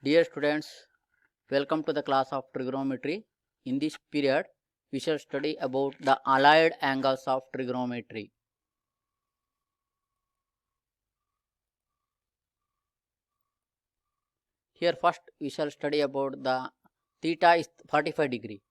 Dear students, welcome to the class of trigonometry. In this period, we shall study about the allied angles of trigonometry. Here first we shall study about the theta is 45 degree.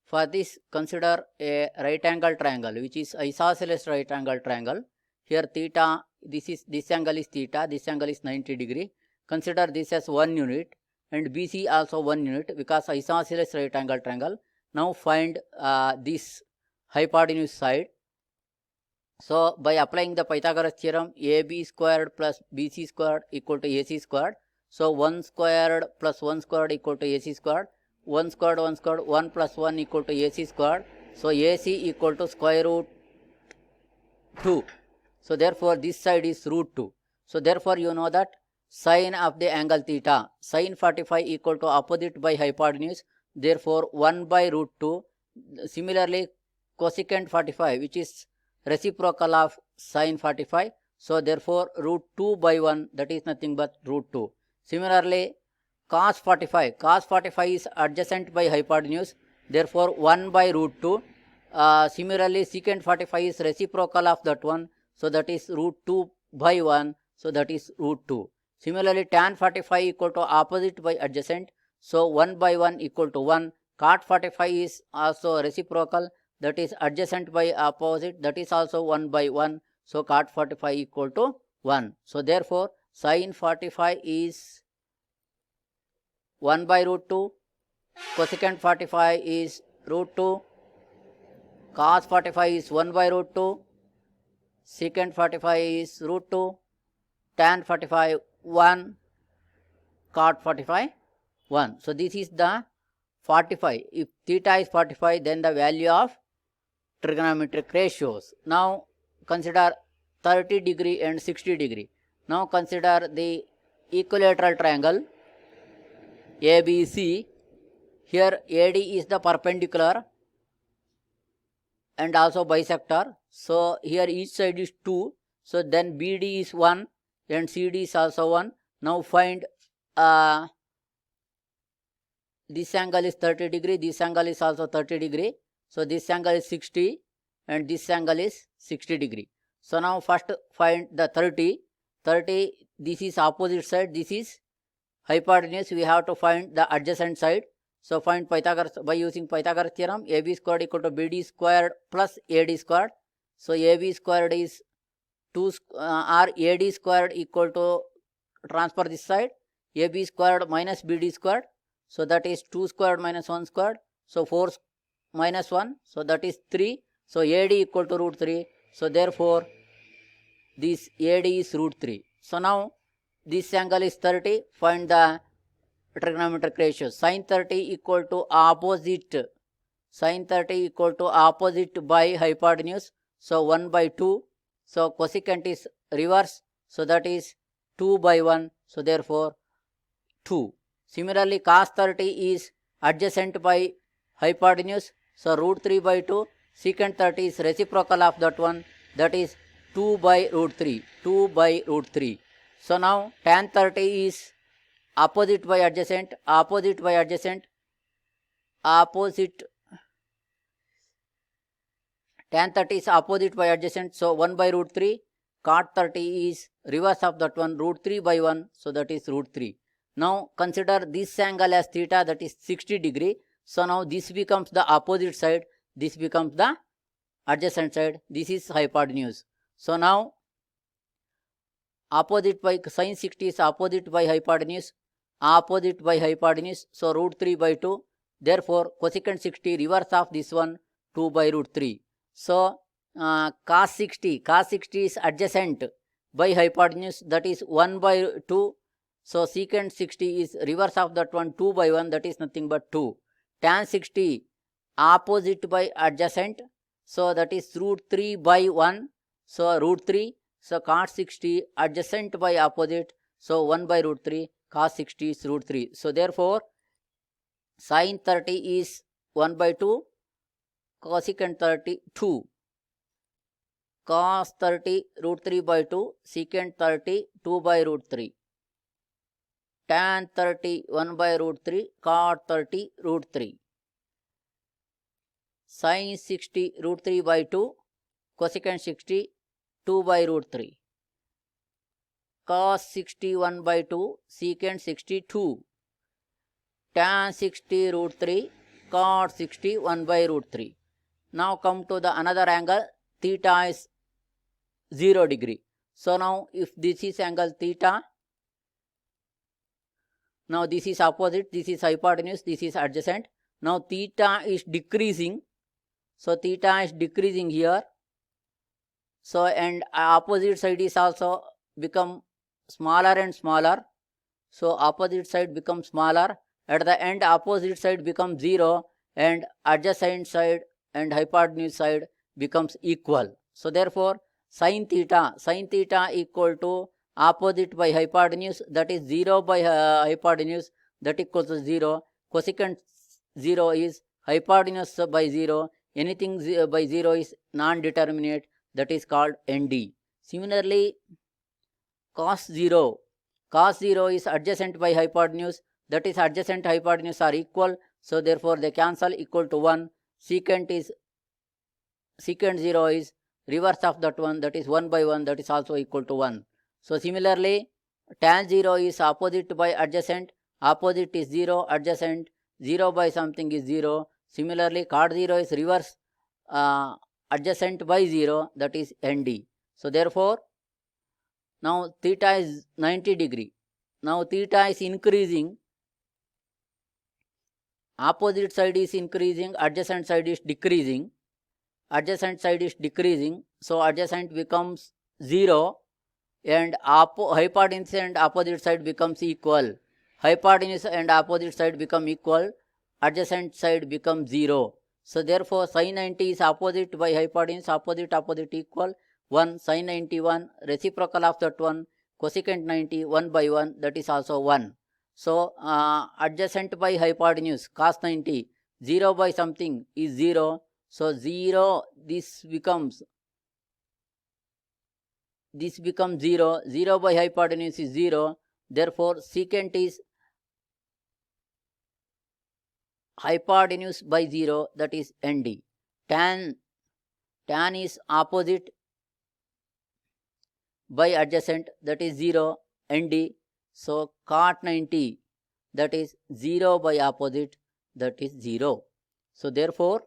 For this, consider a right angle triangle which is isosceles right angle triangle. Here theta, this angle is theta, this angle is 90 degree. Consider this as 1 unit and BC also 1 unit because isosceles right angle triangle. Now find this hypotenuse side. So by applying the Pythagoras theorem, AB squared plus BC squared equal to AC squared. So 1 squared plus 1 squared equal to AC squared. 1 squared 1 plus 1 equal to AC squared. So AC equal to square root 2. So therefore this side is root 2. So therefore you know that sine of the angle theta, sine 45 equal to opposite by hypotenuse. Therefore 1 by root 2. Similarly cosecant 45 which is reciprocal of sine 45. So therefore root 2 by 1, that is nothing but root 2. Similarly cos 45 is adjacent by hypotenuse. Therefore 1 by root 2. Similarly secant 45 is reciprocal of that one. So that is root 2 by 1. So that is root 2. Similarly tan 45 equal to opposite by adjacent. So 1 by 1 equal to 1. Cot 45 is also reciprocal, that is adjacent by opposite, that is also 1 by 1. So cot 45 equal to 1. So therefore sin 45 is 1 by root 2, cosecant 45 is root 2, cos 45 is 1 by root 2, secant 45 is root 2, tan 45 1, cot 45 1. So this is the 45. If theta is 45, then the value of trigonometric ratios. Now consider 30 degree and 60 degree. Now consider the equilateral triangle ABC. Here AD is the perpendicular and also bisector. So here each side is 2. So then BD is 1 and CD is also 1. Now find this angle is 30 degree, this angle is also 30 degree. So this angle is 60 and this angle is 60 degree. So now first find the 30. This is opposite side, this is hypotenuse. We have to find the adjacent side. So find Pythagoras by using Pythagoras theorem. AB squared equal to BD squared plus AD squared. So AB squared is 2 or AD squared equal to, transfer this side, AB squared minus BD squared. So that is 2 squared minus 1 squared. So 4 minus 1. So that is 3. So AD equal to root 3. So therefore this AD is root 3. So now this angle is 30. Find the trigonometric ratio. Sin 30 equal to opposite. Sin 30 equal to opposite by hypotenuse. So 1 by 2. So cosecant is reverse. So that is 2 by 1. So therefore 2. Similarly cos 30 is adjacent by hypotenuse. So root 3 by 2. Secant 30 is reciprocal of that one. That is 2 by root 3. 2 by root 3. So now tan 30 is opposite by adjacent. Tan 30 is opposite by adjacent. So 1 by root 3. Cot 30 is reverse of that one. Root 3 by 1. So that is root 3. Now consider this angle as theta, that is 60 degree. So now this becomes the opposite side. This becomes the adjacent side. This is hypotenuse. So now opposite by sin 60 is opposite by hypotenuse. So root 3 by 2. Therefore cosecant 60 reverse of this one, 2 by root 3. So cos 60 is adjacent by hypotenuse, that is 1 by 2. So secant 60 is reverse of that one, 2 by 1, that is nothing but 2. Tan 60 opposite by adjacent. So that is root 3 by 1. So root 3. So cos 60 adjacent by opposite. So 1 by root 3. Cos 60 is root 3. So therefore sin 30 is 1 by 2. Cosecant 30 2. Cos 30 root 3 by 2. Secant 30 2 by root 3. tan 30 1 by root 3 cot 30 root 3. Sin 60 root 3 by 2 cosecant 60 2 by root 3. Cos 60 1 by 2 secant 62. Tan 60 root 3 cot 60 1 by root 3. Now come to the another angle, theta is 0 degree. So now if this is angle theta, now this is opposite, this is hypotenuse, this is adjacent. Now theta is decreasing. So theta is decreasing here. So and opposite side is also become smaller and smaller. So opposite side becomes smaller. At the end opposite side becomes 0 and adjacent side and hypotenuse side becomes equal. So therefore sin theta equal to opposite by hypotenuse, that is 0 by hypotenuse, that equals to 0. Cosecant 0 is hypotenuse by 0. Anything by 0 is non-determinate, that is called ND. Similarly, cos 0 is adjacent by hypotenuse, that is adjacent hypotenuse are equal. So therefore they cancel, equal to 1. Secant 0 is reverse of that one, that is 1 by 1, that is also equal to 1. So similarly, tan 0 is opposite by adjacent, opposite is 0, adjacent 0 by something is 0. Similarly, cot 0 is reverse adjacent by 0, that is ND. So therefore, now theta is 90 degree. Now theta is increasing, opposite side is increasing, adjacent side is decreasing. Adjacent side is decreasing, so adjacent becomes 0 and hypotenuse and opposite side becomes equal. Hypotenuse and opposite side become equal, adjacent side becomes 0. So therefore sin 90 is opposite by hypotenuse, opposite equal 1. Sin 91 reciprocal of that one, cosecant 90 1 by 1, that is also 1. So adjacent by hypotenuse cos 90, 0 by something is 0. So 0, this becomes 0, 0 by hypotenuse is 0. Therefore secant is hypotenuse by 0, that is ND. Tan is opposite by adjacent, that is 0, ND. So cot 90, that is 0 by opposite, that is 0. So therefore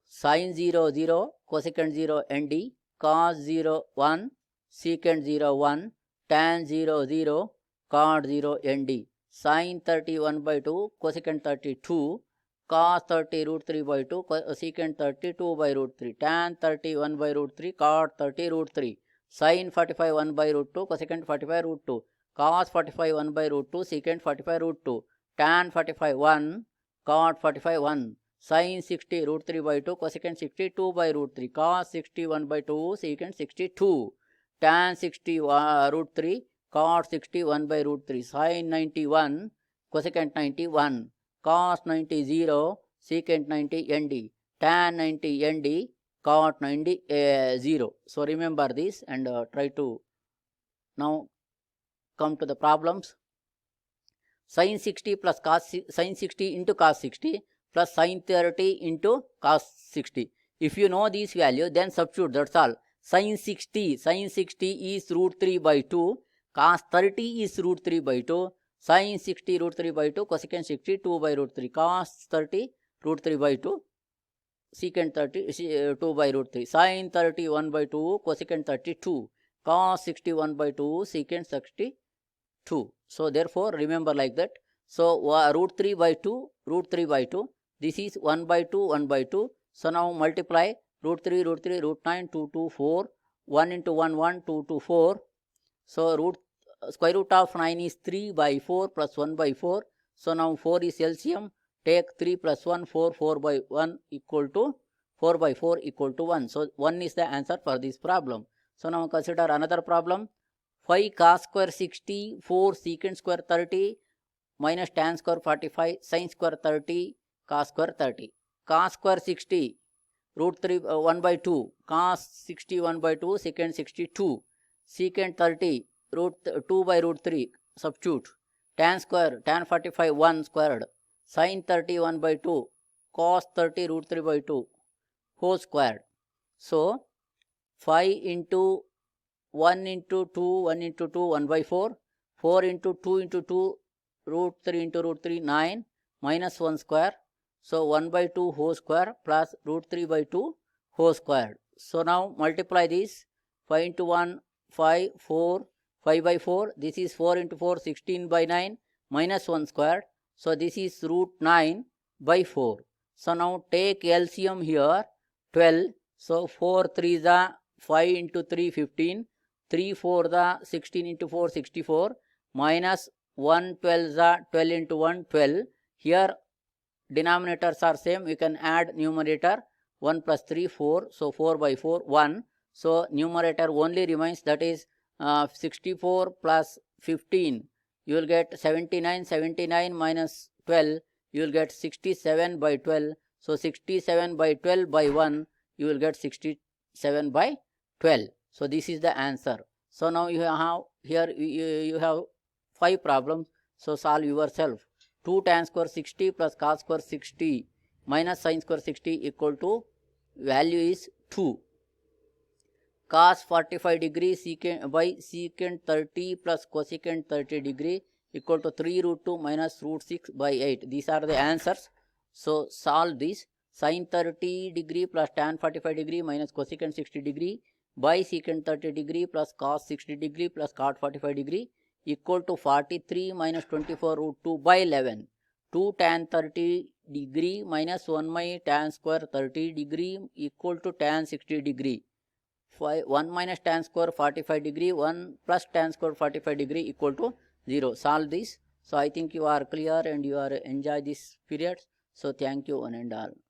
sin 0 0, cosecant 0 ND, cos 0 1, secant 0 1, tan 0 0, cot 0 ND. Sin 30 1 by 2, cosecant 30 2, cos 30 root 3 by 2, secant 30 2 by root 3, tan 30 1 by root 3, cot 30 root 3, sin 45 1 by root 2, cosecant 45 root 2, cos 45 1 by root 2, secant 45 root 2, tan 45 1, cot 45 1, sin 60 root 3 by 2, cosecant 60 2 by root 3, cos 60 1 by 2, secant 62, tan 60 root 3, cot 60 1 by root 3, sin 91, cosecant 91, cos 90 0, secant 90 ND, tan 90 ND, cot 90 0. So remember this and try to now come to the problems. Sin 60 plus sin 60 into cos 60 plus sin 30 into cos 60. If you know these values, then substitute, that's all. Sin 60 is root 3 by 2, cos 30 is root 3 by 2, sin 60 root 3 by 2, cosecant 60 2 by root 3, cos 30 root 3 by 2, secant 30 2 by root 3, sin 30 1 by 2, cosecant 32, cos 60 1 by 2, secant 62. So therefore remember like that. So root 3 by 2, this is 1 by 2, 1 by 2. So now multiply root 3, root 9, 2, 2, 4, 1 into 1, 1, 2, 2, 4. So square root of 9 is 3 by 4 plus 1 by 4. So now 4 is LCM. Take 3 plus 1, 4, 4 by 1 equal to 4 by 4 equal to 1. So 1 is the answer for this problem. So now consider another problem. 5 cos square 60, 4 secant square 30, minus tan square 45, sin square 30, cos square 30. Cos square 60, root 3, 1 by 2, cos 60 1 by 2, secant 62, secant 30, root 2 by root 3, substitute. Tan square, tan 45 1 squared, sin 30 1 by 2, cos 30 root 3 by 2 whole squared. So 5 into 1 into 2, 1 into 2, 1 by 4, 4 into 2 into 2, root 3 into root 3, 9, minus 1 square. So 1 by 2 whole square plus root 3 by 2 whole squared. So now multiply this, 5 into 1, 5, 4, 5 by 4, this is 4 into 4, 16 by 9, minus 1 squared. So this is root 9 by 4. So now take LCM here, 12. So 4 3 is 5 into 3, 15. 3 4 the 16 into 4, 64, minus 1 12 the 12 into 1, 12. Here denominators are same, you can add numerator, 1 plus 3, 4, so 4 by 4, 1. So numerator only remains, that is 64 plus 15, you will get 79, 79 minus 12, you will get 67 by 12. So 67 by 12 by 1, you will get 67 by 12. So this is the answer. So now you have here you have 5 problems. So solve yourself. 2 tan square 60 plus cos square 60 minus sin square 60 equal to value is 2. Cos 45 degree secant by secant 30 plus cosecant 30 degree equal to 3 root 2 minus root 6 by 8. These are the answers. So solve this. Sin 30 degree plus tan 45 degree minus cosecant 60 degree by secant 30 degree plus cos 60 degree plus cot 45 degree equal to 43 minus 24 root 2 by 11. 2 tan 30 degree minus 1 by tan square 30 degree equal to tan 60 degree. 1 minus tan square 45 degree, 1 plus tan square 45 degree equal to 0. Solve this. So I think you are clear and you are enjoy this period. So thank you one and all.